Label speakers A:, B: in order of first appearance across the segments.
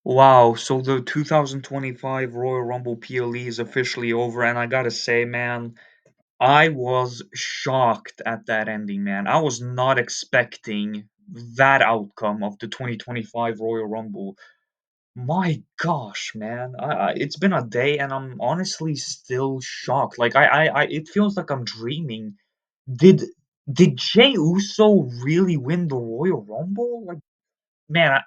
A: Wow, so the 2025 Royal Rumble PLE is officially over, and I gotta say, man, I was shocked at that ending, man. I was not expecting that outcome of the 2025 Royal Rumble. My gosh, man, it's been a day, and I'm honestly still shocked. Like, it feels like I'm dreaming. Did did Jey Uso really win the Royal Rumble? Like, man,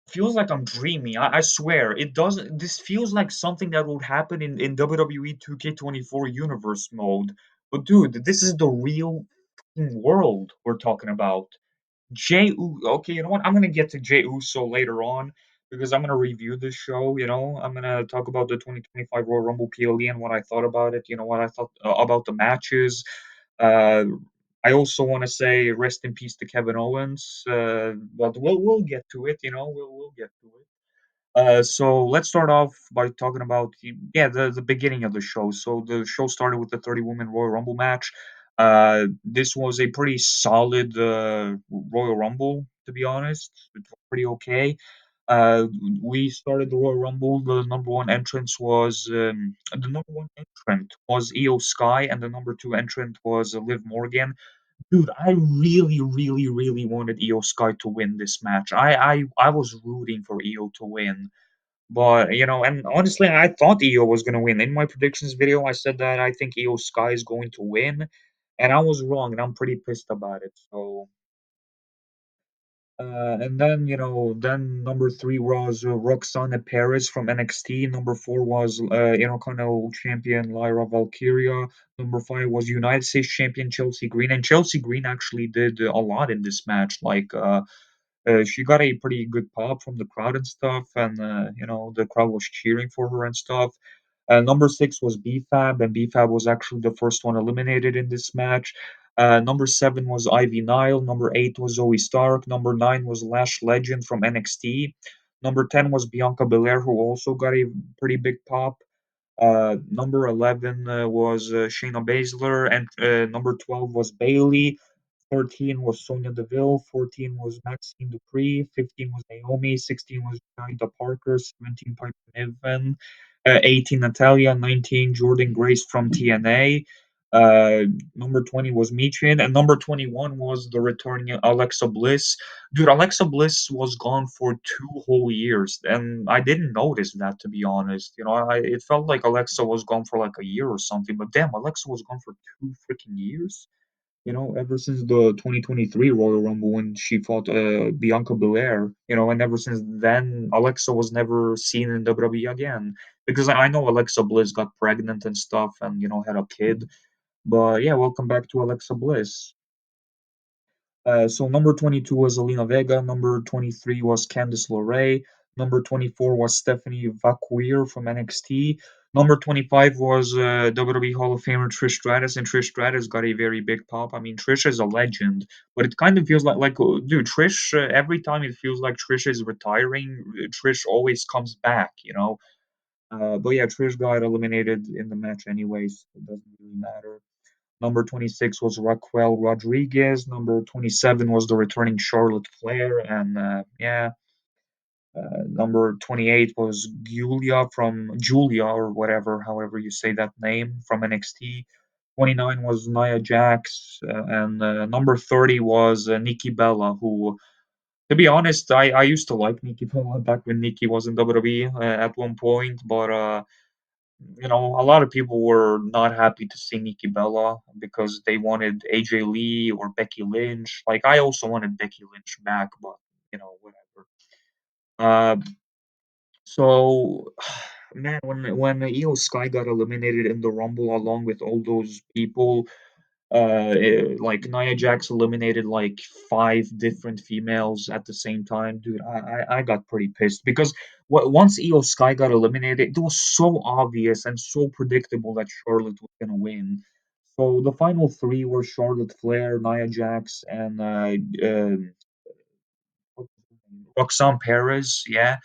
A: feels like I'm dreaming. I swear it doesn't. This feels like something that would happen in WWE 2K24 universe mode. But dude, this is the real fucking world we're talking about. Okay, you know what? I'm gonna get to Jey Uso later on because I'm gonna review this show. I'm gonna talk about the 2025 Royal Rumble PLE and what I thought about it. You know what I thought about the matches. Uh, I also want to say rest in peace to Kevin Owens. But we'll get to it. We'll get to it. So let's start off by talking about the beginning of the show. So the show started with the 30 woman Royal Rumble match. This was a pretty solid Royal Rumble, to be honest. It was pretty okay. Uh, we started the Royal Rumble. The number one entrant was Io Sky, and the number two entrant was Liv Morgan. Dude, I really, really, really wanted Io Sky to win this match. I was rooting for Io to win. But, and honestly, I thought Io was gonna win. In my predictions video, I said that I think Io Sky is going to win, and I was wrong, and I'm pretty pissed about it. So, and then number three was Roxana Perez from NXT. Number four was Intercontinental Champion Lyra Valkyria. Number five was United States Champion Chelsea Green, and Chelsea Green actually did a lot in this match. She got a pretty good pop from the crowd and stuff, and the crowd was cheering for her and stuff. Number six was BFAB, and BFAB was actually the first one eliminated in this match. Number seven was Ivy Nile. Number eight was Zoe Stark. Number nine was Lash Legend from NXT. Number 10 was Bianca Belair, who also got a pretty big pop. Number 11 was Shayna Baszler, and number 12 was Bailey. 13 was Sonya Deville, 14 was Maxine Dupree, 15 was Naomi, 16 was Jada Parker, 17 Piper Niven, 18 Natalia, 19 Jordan Grace from TNA. Number 20 was Michin, and number 21 was the returning Alexa Bliss. Dude, Alexa Bliss was gone for 2 whole years, and I didn't notice that, to be honest. It felt like Alexa was gone for like a year or something, but damn, Alexa was gone for 2 freaking years. Ever since the 2023 Royal Rumble when she fought Bianca Belair, and ever since then, Alexa was never seen in WWE again. Because I know Alexa Bliss got pregnant and stuff and, had a kid. But yeah, welcome back to Alexa Bliss. So number 22 was Alina Vega. Number 23 was Candice LeRae. Number 24 was Stephanie Vaquer from NXT. Number 25 was WWE Hall of Famer Trish Stratus, and Trish Stratus got a very big pop. I mean, Trish is a legend, but it kind of feels dude, Trish. Every time it feels like Trish is retiring, Trish always comes back. But yeah, Trish got eliminated in the match anyways. It doesn't really matter. Number 26 was Raquel Rodriguez. Number 27 was the returning Charlotte Flair. And number 28 was Julia or whatever, however you say that name, from NXT. 29 was Nia Jax. And number 30 was Nikki Bella, who, to be honest, I used to like Nikki Bella back when Nikki was in WWE at one point, but a lot of people were not happy to see Nikki Bella because they wanted AJ Lee or Becky Lynch. Like I also wanted Becky Lynch back, but whatever. Uh, so man, when Io Sky got eliminated in the Rumble along with all those people, like Nia Jax eliminated like five different females at the same time, dude. I got pretty pissed because once Io Sky got eliminated, it was so obvious and so predictable that Charlotte was gonna win. So the final three were Charlotte Flair, Nia Jax, and Roxanne Perez. Yeah,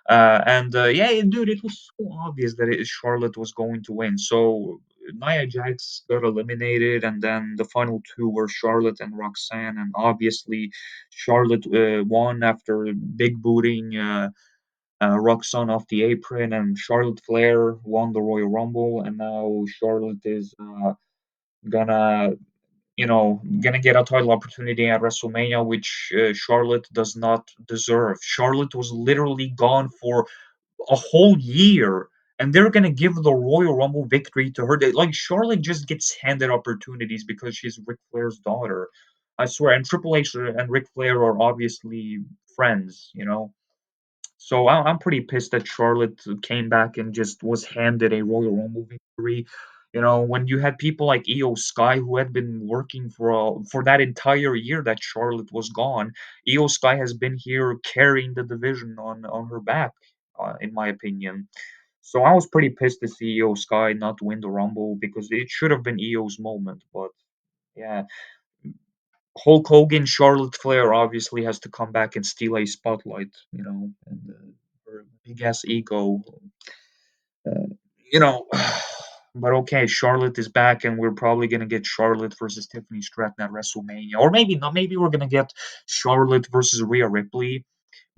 A: and yeah, dude, it was so obvious that Charlotte was going to win. So Nia Jax got eliminated, and then the final two were Charlotte and Roxanne, and obviously Charlotte won after big booting Roxanne off the apron, and Charlotte Flair won the Royal Rumble, and now Charlotte is gonna gonna get a title opportunity at WrestleMania, which Charlotte does not deserve. Charlotte was literally gone for a whole year, and they're gonna give the Royal Rumble victory to her. Like Charlotte just gets handed opportunities because she's Ric Flair's daughter. I swear, and Triple H and Ric Flair are obviously friends. So I'm pretty pissed that Charlotte came back and just was handed a Royal Rumble victory. When you had people like Io Sky who had been working for that entire year that Charlotte was gone. Io Sky has been here carrying the division on her back, in my opinion. So I was pretty pissed to see Io Sky not win the Rumble because it should have been Io's moment. But yeah, Hulk Hogan, Charlotte Flair obviously has to come back and steal a spotlight, and her big ass ego, uh, you know. But okay, Charlotte is back, and we're probably gonna get Charlotte versus Tiffany Stratton at WrestleMania, or maybe not. Maybe we're gonna get Charlotte versus Rhea Ripley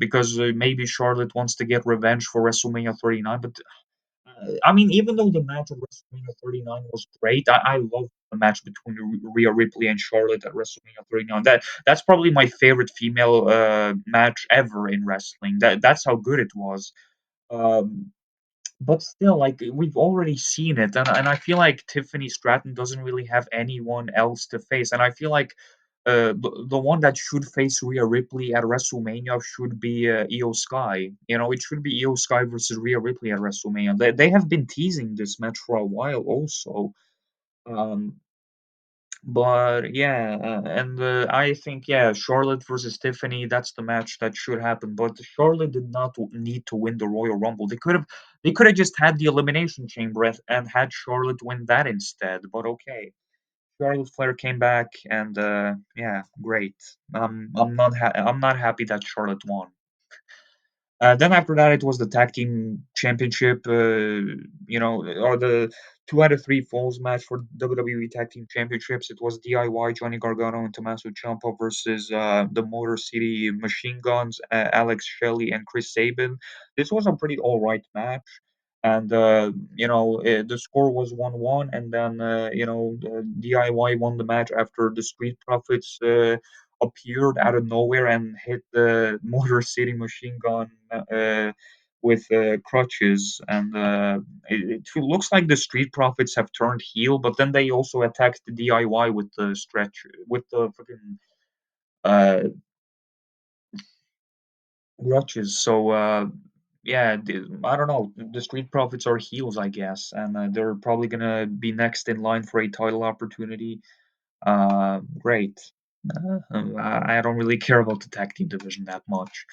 A: because maybe Charlotte wants to get revenge for WrestleMania 39. But I mean, even though the match at WrestleMania 39 was great, I love the match between Rhea Ripley and Charlotte at WrestleMania 39. That's probably my favorite female match ever in wrestling. That's how good it was. Um, but still, like we've already seen it, and I feel like Tiffany Stratton doesn't really have anyone else to face, and I feel like the one that should face Rhea Ripley at WrestleMania should be Io Sky. It should be Io Sky versus Rhea Ripley at WrestleMania. They have been teasing this match for a while, also. Um, but yeah, and I think yeah, Charlotte versus Tiffany. That's the match that should happen. But Charlotte did not need to win the Royal Rumble. They could have just had the Elimination Chamber and had Charlotte win that instead. But okay, Charlotte Flair came back, and yeah, great. I'm not happy that Charlotte won. Then after that, it was the tag team championship, or the 2 out of 3 falls match for WWE Tag Team Championships. It was DIY, Johnny Gargano and Tommaso Ciampa versus the Motor City Machine Guns, Alex Shelley and Chris Sabin. This was a pretty all right match. And the score was 1-1, and then DIY won the match after the Street Profits appeared out of nowhere and hit the Motor City Machine Gun with crutches. And it looks like the Street Profits have turned heel, but then they also attacked the DIY with the stretch, with the freaking uh, crutches. So, yeah, I don't know. The Street Profits are heels, I guess, and they're probably gonna be next in line for a title opportunity. Great. I don't really care about the tag team division that much.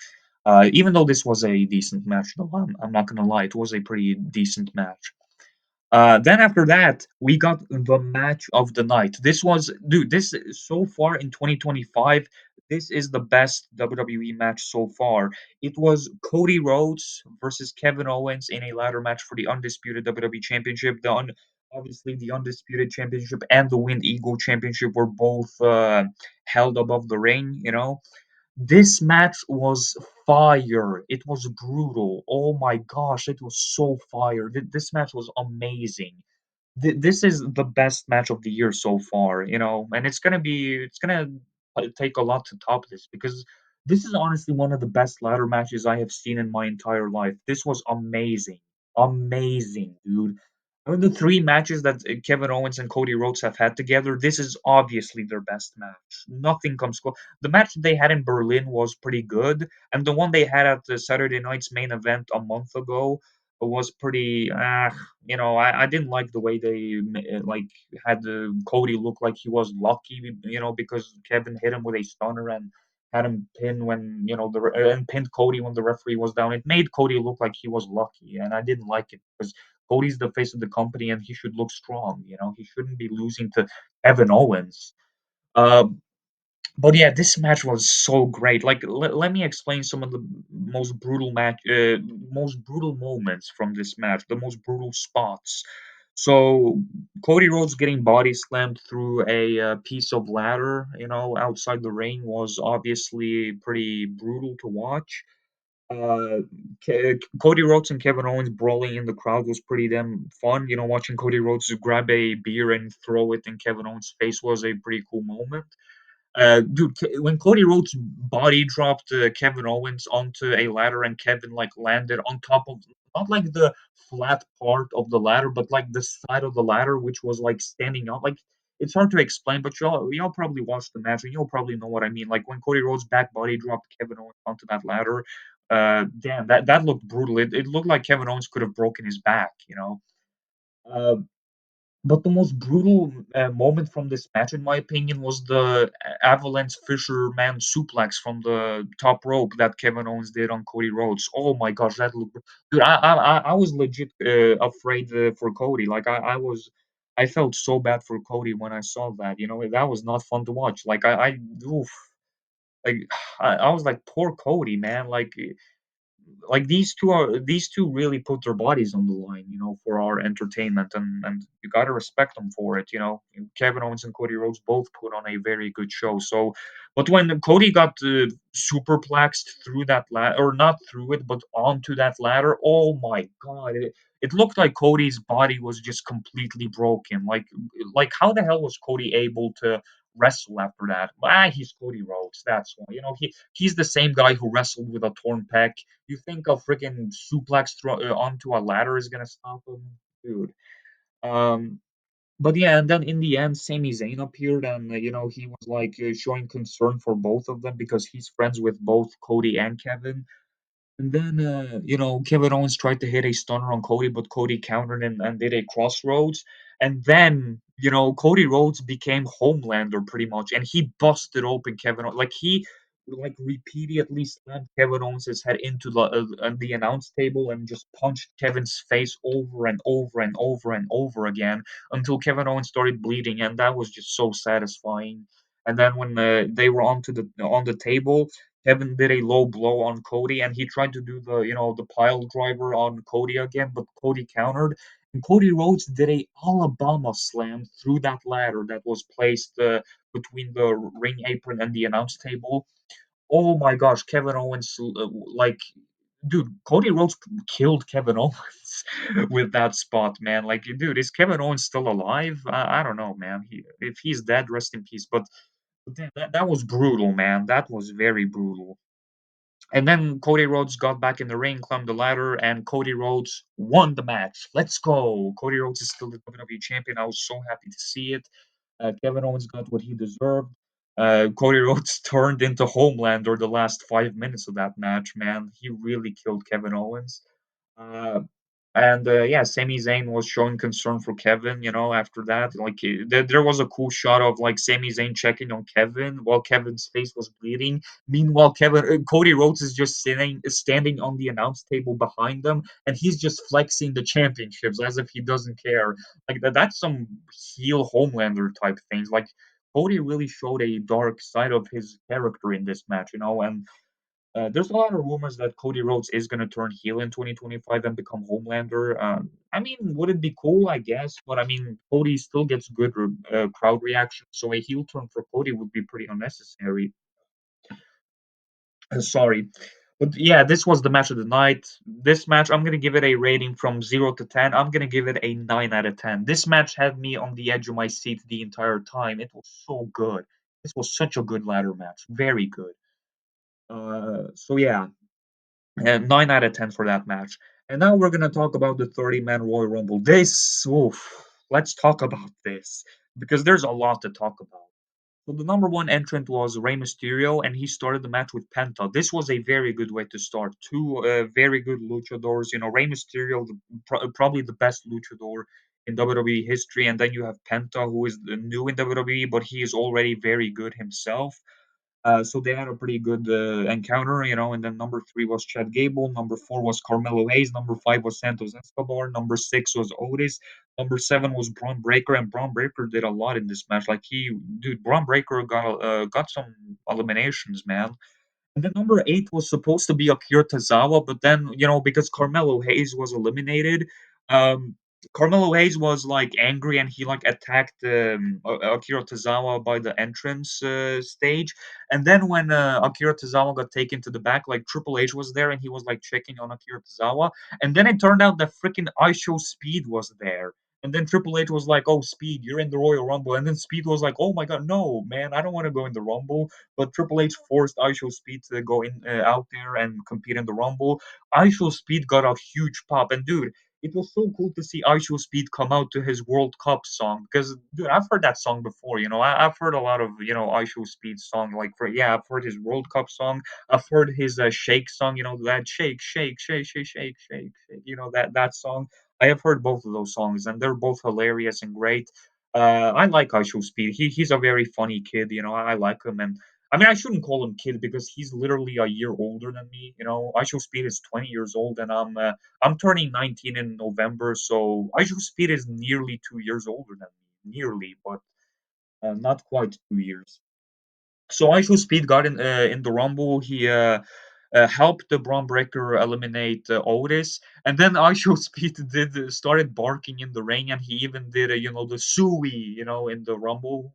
A: Even though this was a decent match, though, I'm not gonna lie, it was a pretty decent match. Then after that, we got the match of the night. This was, dude, this so far in 2025, this is the best WWE match so far. It was Cody Rhodes versus Kevin Owens in a ladder match for the undisputed WWE Championship. Obviously, the undisputed championship and the Wind Eagle Championship were both held above the ring. This match was fire. It was brutal. Oh my gosh, it was so fire. This match was amazing. This is the best match of the year so far, and it's gonna take a lot to top this because this is honestly one of the best ladder matches I have seen in my entire life. This was amazing, amazing, dude. I mean, the 3 matches that Kevin Owens and Cody Rhodes have had together, this is obviously their best match. Nothing comes close. The match they had in Berlin was pretty good, and the one they had at the Saturday night's main event a month ago was pretty. I didn't like the way they like had Cody look like he was lucky, because Kevin hit him with a stunner and had him pin when and pinned Cody when the referee was down. It made Cody look like he was lucky, and I didn't like it because Cody's the face of the company and he should look strong. He shouldn't be losing to Evan Owens. Uh, but yeah, this match was so great. Like, let me explain some of the most brutal moments from this match, the most brutal spots. So Cody Rhodes getting body slammed through a piece of ladder, outside the ring was obviously pretty brutal to watch. Uh, Cody Rhodes and Kevin Owens brawling in the crowd was pretty damn fun. Watching Cody Rhodes grab a beer and throw it in Kevin Owens' face was a pretty cool moment. Dude, when Cody Rhodes body dropped Kevin Owens onto a ladder and Kevin like landed on top of not like the flat part of the ladder, but like the side of the ladder, which was like standing up. Like it's hard to explain, but y'all probably watched the match and you'll probably know what I mean. Like when Cody Rhodes back body dropped Kevin Owens onto that ladder, damn, that looked brutal. It looked like Kevin Owens could have broken his back. Uh, but the most brutal moment from this match, in my opinion, was the Avalanche Fisherman suplex from the top rope that Kevin Owens did on Cody Rhodes. Oh my gosh, that looked, dude! I was legit afraid for Cody. Like I felt so bad for Cody when I saw that. That was not fun to watch. Like oof, like I was like, poor Cody, man. Like these two really put their bodies on the line, for our entertainment, and you got to respect them for it. Kevin Owens and Cody Rhodes both put on a very good show. So, but when Cody got superplexed through that ladder, or not through it, but onto that ladder, oh my god, it looked like Cody's body was just completely broken. Like how the hell was Cody able to wrestle after that? He's Cody Rhodes. That's why. He's the same guy who wrestled with a torn pec. You think a freaking suplex onto a ladder is gonna stop him, dude? Um, but yeah, and then in the end, Sami Zayn appeared, and he was like showing concern for both of them because he's friends with both Cody and Kevin. And then, Kevin Owens tried to hit a stunner on Cody, but Cody countered and did a crossroads. And then, Cody Rhodes became Homelander pretty much, and he busted open Kevin. Like he, like repeatedly slammed Kevin Owens' head into the announce table and just punched Kevin's face over and over and over and over again until Kevin Owens started bleeding, and that was just so satisfying. And then when they were on the table, Kevin did a low blow on Cody, and he tried to do the pile driver on Cody again, but Cody countered. And Cody Rhodes did a Alabama slam through that ladder that was placed between the ring apron and the announce table. Oh my gosh, Kevin Owens, like, dude, Cody Rhodes killed Kevin Owens with that spot, man. Like, dude, is Kevin Owens still alive? I don't know, man. If he's dead, rest in peace. But damn, that was brutal, man. That was very brutal. And then Cody Rhodes got back in the ring, climbed the ladder, and Cody Rhodes won the match. Let's go. Cody Rhodes is still the WWE champion. I was so happy to see it. Kevin Owens got what he deserved. Cody Rhodes turned into Homelander the last 5 minutes of that match, man. He really killed Kevin Owens. Uh, and yeah, Sami Zayn was showing concern for Kevin. After that, like there was a cool shot of like Sami Zayn checking on Kevin while Kevin's face was bleeding. Meanwhile, Cody Rhodes is just standing on the announce table behind them, and he's just flexing the championships as if he doesn't care. Like that's some heel Homelander type things. Like Cody really showed a dark side of his character in this match, and there's a lot of rumors that Cody Rhodes is going to turn heel in 2025 and become Homelander. I mean, would it be cool? I guess, but I mean, Cody still gets good crowd reaction, so a heel turn for Cody would be pretty unnecessary. Sorry. But yeah, this was the match of the night. This match, I'm gonna give it a rating from 0 to 10. I'm gonna give it a 9 out of 10. This match had me on the edge of my seat the entire time. It was so good. This was such a good ladder match. Very good. So yeah, and 9 out of 10 for that match. And now we're gonna talk about the 30-man Royal Rumble. Let's talk about this because there's a lot to talk about. So the number one entrant was Rey Mysterio, and he started the match with Penta. This was a very good way to start. Two very good luchadors. Rey Mysterio, probably the best luchador in WWE history, and then you have Penta, who is new in WWE, but he is already very good himself. So they had a pretty good encounter. And then number three was Chad Gable, number four was Carmelo Hayes, number five was Santos Escobar, number six was Otis, number seven was Braun Breaker, and Braun Breaker did a lot in this match. Dude, Braun Breaker got some eliminations, man. And then number eight was supposed to be Akira Tozawa, but then because Carmelo Hayes was eliminated, um, Carmelo Hayes was like angry and he like attacked Akira Tozawa by the entrance stage. And then when Akira Tozawa got taken to the back, like Triple H was there and he was like checking on Akira Tozawa. And then it turned out that freaking ISHO Speed was there. And then Triple H was like, "Oh, Speed, you're in the Royal Rumble." And then Speed was like, "Oh my God, no, man, I don't want to go in the Rumble." But Triple H forced ISHO Speed to go in out there and compete in the Rumble. ISHO Speed got a huge pop, and dude, it was so cool to see Aisho Speed come out to his World Cup song because, dude, I've heard that song before. I've heard a lot of Aisho Speed's song. Like, I've heard his World Cup song. I've heard his Shake song. That shake, shake, shake, shake, shake, shake, shake. That song. I have heard both of those songs, and they're both hilarious and great. I like Aisho Speed. He's a very funny kid. I like him, and I mean, I shouldn't call him kid because he's literally a year older than me. Aisho Speed is 20 years old, and I'm turning 19 in November, so Aishu Speed is nearly 2 years older than me. Nearly, but not quite 2 years. So Aishu Speed got in the Rumble. He helped the Braun Breaker eliminate Otis, and then Aishu Speed started barking in the ring, and he even did the suey in the Rumble.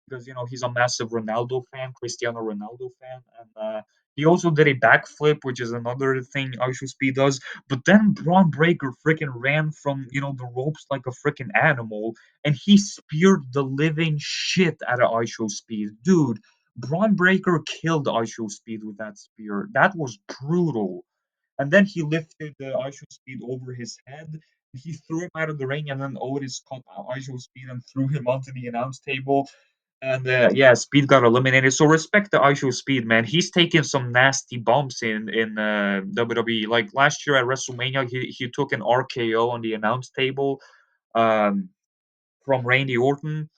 A: Because he's a massive Ronaldo fan, Cristiano Ronaldo fan, and he also did a backflip, which is another thing Aishu Speed does. But then Braun Breaker freaking ran from the ropes like a freaking animal, and he speared the living shit out of Aishu Speed, dude. Braun Breaker killed Aishu Speed with that spear. That was brutal. And then he lifted Aishu Speed over his head. He threw him out of the ring, and then Otis caught Aishu Speed and threw him onto the announce table. And yeah, Speed got eliminated. So respect the Aisho Speed, man. He's taken some nasty bumps in WWE. Like last year at WrestleMania, he took an RKO on the announce table um, from Randy Orton,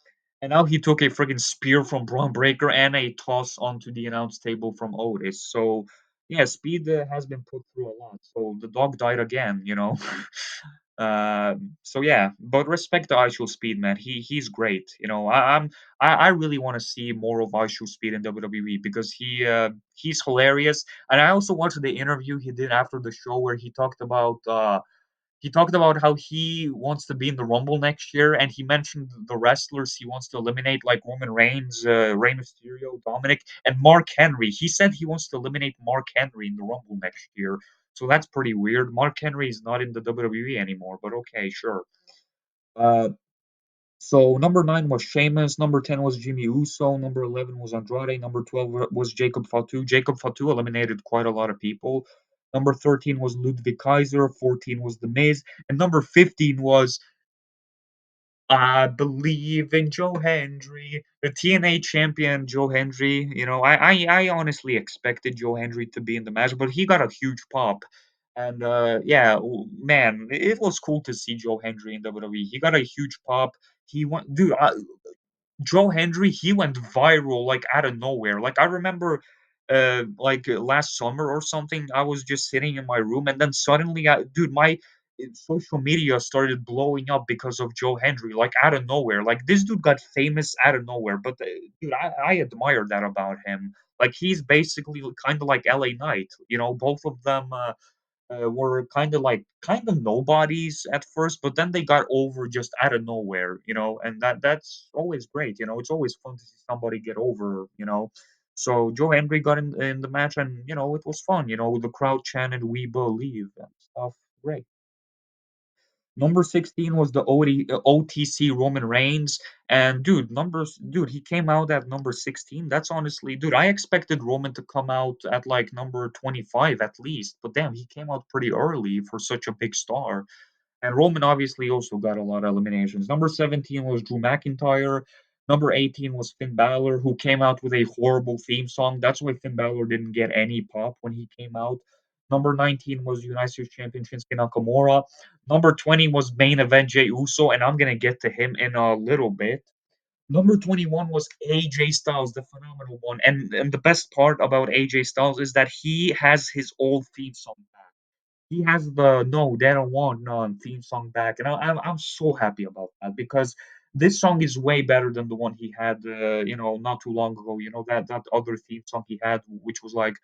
A: and now he took a friggin' spear from Braun Breaker and a toss onto the announce table from Otis. So yeah, Speed has been put through a lot. So the dog died again. So yeah, but respect to Aishu Speed, man. He's great. I really want to see more of Aishu Speed in WWE because he's hilarious. And I also watched the interview he did after the show where he talked about how he wants to be in the Rumble next year, and he mentioned the wrestlers he wants to eliminate, like Roman Reigns, Rey Mysterio, Dominic, and Mark Henry. He said he wants to eliminate Mark Henry in the Rumble next year. So that's pretty weird. Mark Henry is not in the WWE anymore, but okay, sure. Uh, so number 9 was Sheamus, number 10 was Jimmy Uso, number 11 was Andrade, number 12 was Jacob Fatu. Jacob Fatu eliminated quite a lot of people. Number 13 was Ludwig Kaiser, 14 was The Miz, and number 15 was I believe in Joe Hendry, the TNA champion Joe Hendry. I honestly expected Joe Hendry to be in the match, but he got a huge pop. And yeah, man, it was cool to see Joe Hendry in WWE. He got a huge pop. He went, dude. Joe Hendry, he went viral like out of nowhere. Like I remember, like last summer or something, I was just sitting in my room, and then suddenly, dude, my social media started blowing up because of Joe Hendry, like out of nowhere. Like this dude got famous out of nowhere. But dude, I admire that about him. Like he's basically kind of like LA Knight. Both of them. Were kind of nobodies at first, but then they got over just out of nowhere, and that's always great. It's always fun to see somebody get over. So Joe Hendry got in the match, and it was fun. The crowd chanted "We believe" and stuff. Great. Number 16 was the OTC Roman Reigns. And dude, he came out at number 16. That's honestly, dude, I expected Roman to come out at like number 25 at least. But damn, he came out pretty early for such a big star. And Roman obviously also got a lot of eliminations. Number 17 was Drew McIntyre. Number 18 was Finn Balor, who came out with a horrible theme song. That's why Finn Balor didn't get any pop when he came out. Number 19 was United States Champion Shinsuke Nakamura. Number 20 was main event Jey Uso, and I'm going to get to him in a little bit. Number 21 was AJ Styles, the phenomenal one. And the best part about AJ Styles is that he has his old theme song back. He has the "No, They Don't Want None" theme song back, and I'm so happy about that because this song is way better than the one he had, not too long ago. That other theme song he had, which was like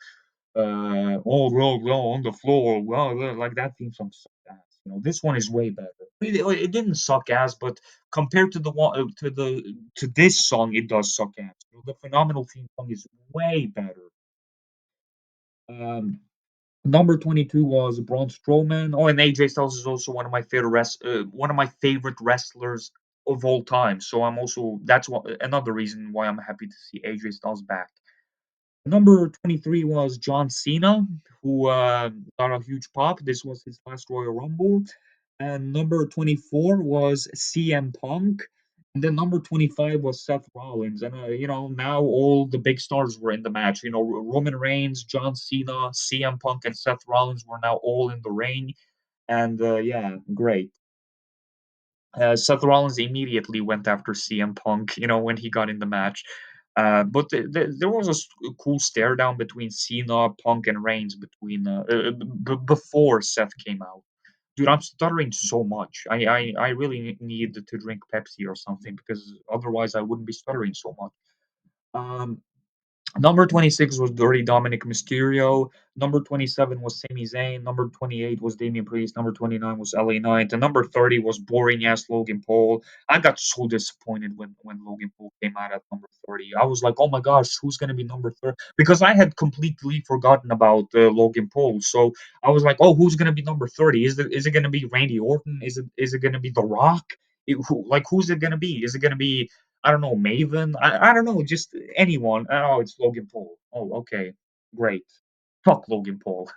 A: "All Roll Low on the Floor," well, like that theme song sucked ass. This one is way better. It didn't suck ass, but compared to the one to this song, it does suck ass. The Phenomenal theme song is way better. Um, Number 22 was Braun Strowman. Oh, and AJ Styles is also one of my favorite wrestlers of all time. So that's another reason why I'm happy to see AJ Styles back. Number 23 was John Cena, who got a huge pop. This was his last Royal Rumble. And number 24 was CM Punk. And then number 25 was Seth Rollins. And, now all the big stars were in the match. Roman Reigns, John Cena, CM Punk, and Seth Rollins were now all in the ring. And, yeah, great. Seth Rollins immediately went after CM Punk, when he got in the match. But there was a cool stare down between Cena, Punk, and Reigns before Seth came out. Dude, I'm stuttering so much. I really need to drink Pepsi or something because otherwise I wouldn't be stuttering so much. Um, Number 26 was Dirty Dominic Mysterio. Number 27 was Sami Zayn. Number 28 was Damian Priest. Number 29 was LA Knight. And number 30 was boring ass Logan Paul. I got so disappointed when Logan Paul came out at number 30. I was like, oh my gosh, who's going to be number 30? Because I had completely forgotten about Logan Paul. So I was like, oh, who's going to be number 30? Is it going to be Randy Orton? Is it going to be The Rock? Who's it going to be? Is it going to be I don't know, Maven. I don't know, just anyone. Oh, it's Logan Paul. Oh, okay, great. Fuck Logan Paul.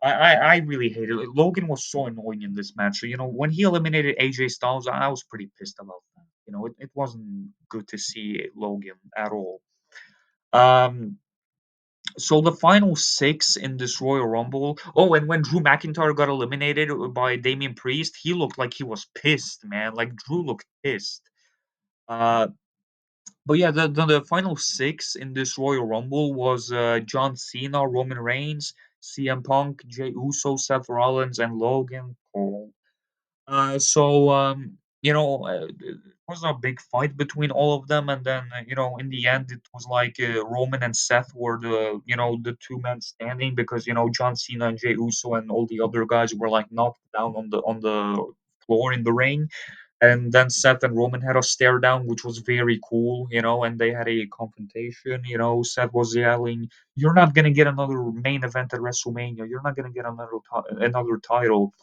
A: I really hated it. Logan was so annoying in this match. So, when he eliminated AJ Styles, I was pretty pissed about that. It wasn't good to see Logan at all. Um, so the final six in this Royal Rumble. Oh, and when Drew McIntyre got eliminated by Damian Priest, he looked like he was pissed, man. Like Drew looked pissed. Uh, But yeah, the final six in this Royal Rumble was John Cena, Roman Reigns, CM Punk, Jey Uso, Seth Rollins, and Logan Paul. It was a big fight between all of them, and then in the end, it was like Roman and Seth were the two men standing because John Cena and Jey Uso and all the other guys were like knocked down on the floor in the ring. And then Seth and Roman had a stare down, which was very cool, and they had a confrontation. Seth was yelling, "You're not gonna get another main event at WrestleMania. You're not gonna get another title."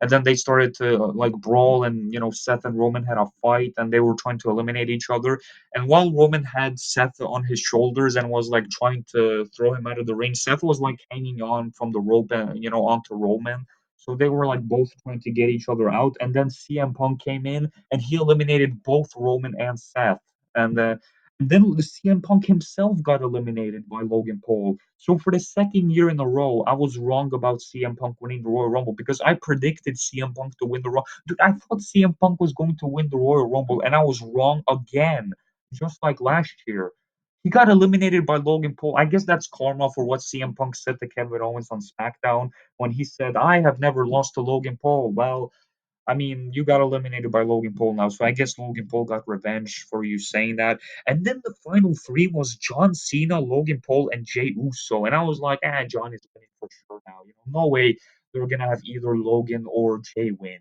A: And then they started to like brawl, and Seth and Roman had a fight, and they were trying to eliminate each other. And while Roman had Seth on his shoulders and was like trying to throw him out of the ring, Seth was like hanging on from the rope, and onto Roman. So they were like both trying to get each other out. And then CM Punk came in, and he eliminated both Roman and Seth. And then the CM Punk himself got eliminated by Logan Paul. So for the second year in a row, I was wrong about CM Punk winning the Royal Rumble because I predicted CM Punk to win the Royal. Dude, I thought CM Punk was going to win the Royal Rumble, and I was wrong again, just like last year. He got eliminated by Logan Paul. I guess that's karma for what CM Punk said to Kevin Owens on SmackDown when he said, "I have never lost to Logan Paul." Well, I mean, you got eliminated by Logan Paul now, so I guess Logan Paul got revenge for you saying that. And then the final three was John Cena, Logan Paul, and Jey Uso. And I was like, John is winning for sure now. No way they're gonna have either Logan or Jey win.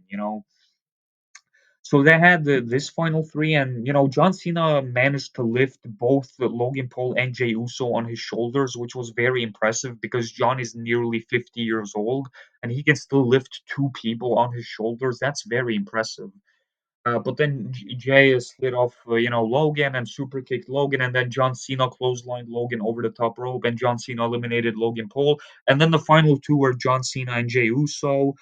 A: So they had this final three, and John Cena managed to lift both Logan Paul and Jey Uso on his shoulders, which was very impressive because John is nearly 50 years old and he can still lift two people on his shoulders. That's very impressive. But then Jay slid off, Logan and super kicked Logan, and then John Cena clotheslined Logan over the top rope, and John Cena eliminated Logan Paul. And then the final two were John Cena and Jey Uso,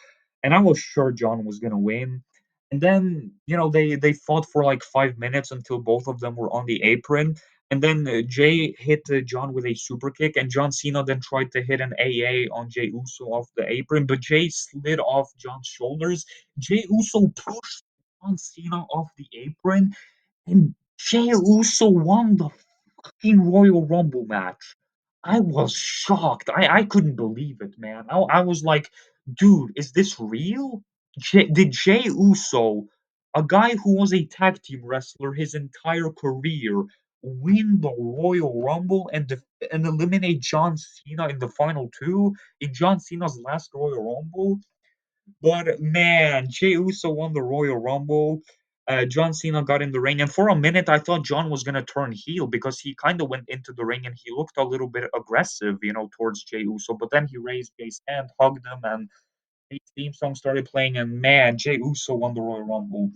A: and I was sure John was gonna win. And then they fought for like 5 minutes until both of them were on the apron. And then Jay hit John with a super kick, and John Cena then tried to hit an AA on Jey Uso off the apron, but Jay slid off John's shoulders. Jey Uso pushed John Cena off the apron, and Jey Uso won the fucking Royal Rumble match. I was shocked. I couldn't believe it, man. I was like, dude, is this real? Did Jey Uso, a guy who was a tag team wrestler his entire career, win the Royal Rumble and eliminate John Cena in the final two in John Cena's last Royal Rumble? But man, Jey Uso won the Royal Rumble. John Cena got in the ring, and for a minute, I thought John was gonna turn heel because he kind of went into the ring and he looked a little bit aggressive, towards Jey Uso. But then he raised Jey's hand, hugged him, and his theme song started playing. And man, Jey Uso won the Royal Rumble.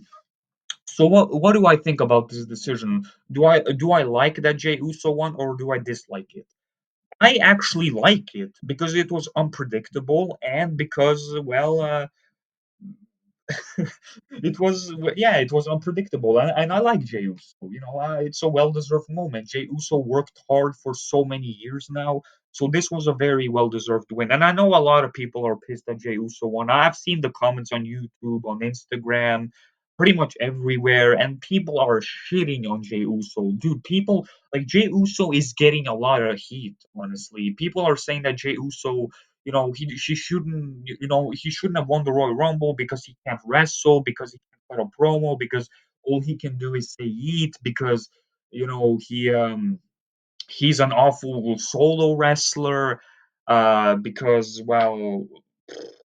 A: So what do I think about this decision? Do I like that Jey Uso won, or do I dislike it? I actually like it because it was unpredictable and because, well, it was unpredictable, and I like Jey Uso. It's a well-deserved moment. Jey Uso worked hard for so many years now, so this was a very well-deserved win. And I know a lot of people are pissed that Jey Uso won. I've seen the comments on YouTube, on Instagram, pretty much everywhere, and people are shitting on Jey Uso. Dude, people like Jey Uso is getting a lot of heat. Honestly, people are saying that Jey Uso he shouldn't have won the Royal Rumble because he can't wrestle, because he can't cut a promo, because all he can do is say yeet, because you know he um he's an awful solo wrestler, because, well,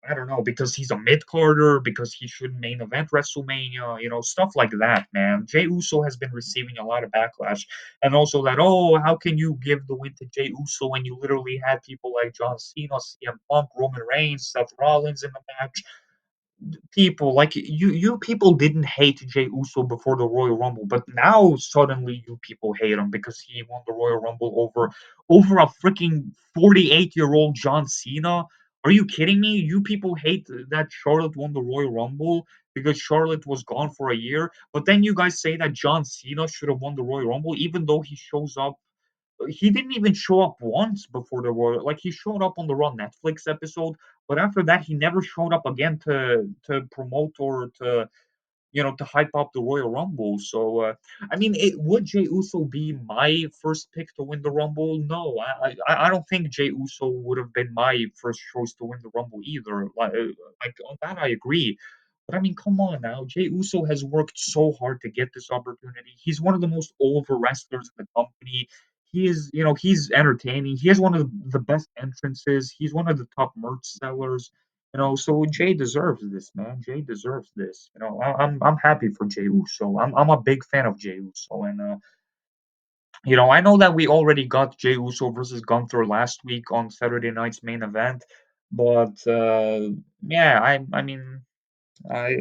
A: I don't know, because he's a mid carder, because he should main event WrestleMania, stuff like that, man. Jey Uso has been receiving a lot of backlash, and also that, oh, how can you give the win to Jey Uso when you literally had people like John Cena, CM Punk, Roman Reigns, Seth Rollins in the match? People like you people didn't hate Jey Uso before the Royal Rumble, but now suddenly you people hate him because he won the Royal Rumble over a freaking 48-year-old John Cena. Are you kidding me? You people hate that Charlotte won the Royal Rumble because Charlotte was gone for a year, but then you guys say that John Cena should have won the Royal Rumble even though he didn't even show up once before the Royal. Like, he showed up on the Raw Netflix episode, but after that he never showed up again to promote or to hype up the Royal Rumble. So I mean, would Jey Uso be my first pick to win the Rumble? No, I don't think Jey Uso would have been my first choice to win the Rumble either. Like on that I agree. But I mean, come on now. Jey Uso has worked so hard to get this opportunity. He's one of the most over wrestlers in the company. He's entertaining. He has one of the best entrances. He's one of the top merch sellers. So Jay deserves this, man. Jay deserves this. I'm happy for Jey Uso. I'm a big fan of Jey Uso, and I know that we already got Jey Uso versus Gunther last week on Saturday night's main event, but yeah, I mean, I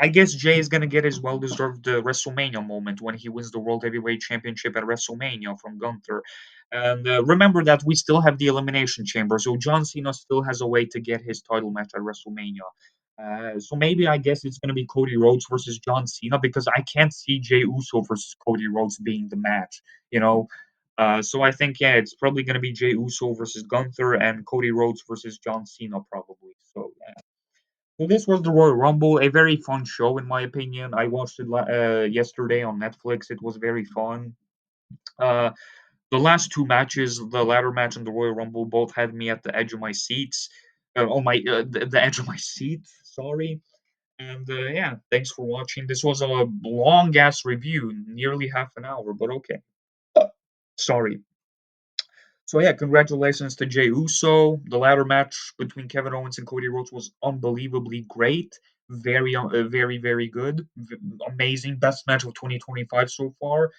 A: I guess Jay is gonna get his well-deserved WrestleMania moment when he wins the World Heavyweight Championship at WrestleMania from Gunther. And remember that we still have the Elimination Chamber, so John Cena still has a way to get his title match at WrestleMania. So maybe I guess it's gonna be Cody Rhodes versus John Cena because I can't see Jey Uso versus Cody Rhodes being the match. You know. So I think, yeah, it's probably gonna be Jey Uso versus Gunther and Cody Rhodes versus John Cena probably. So yeah. So this was the Royal Rumble, a very fun show in my opinion. I watched it yesterday on Netflix. It was very fun. Uh, the last two matches, the ladder match and the Royal Rumble, both had me at the edge of my seats. The edge of my seat. Sorry. And yeah, thanks for watching. This was a long ass review, nearly half an hour, but okay. Sorry. So yeah, congratulations to Jey Uso. The ladder match between Kevin Owens and Cody Rhodes was unbelievably great. Very, very good. Amazing. Best match of 2025 so far.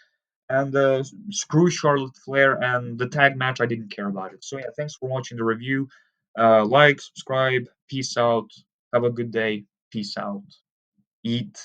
A: And screw Charlotte Flair and the tag match. I didn't care about it. So yeah, thanks for watching the review. Like, subscribe. Peace out. Have a good day. Peace out. Eat.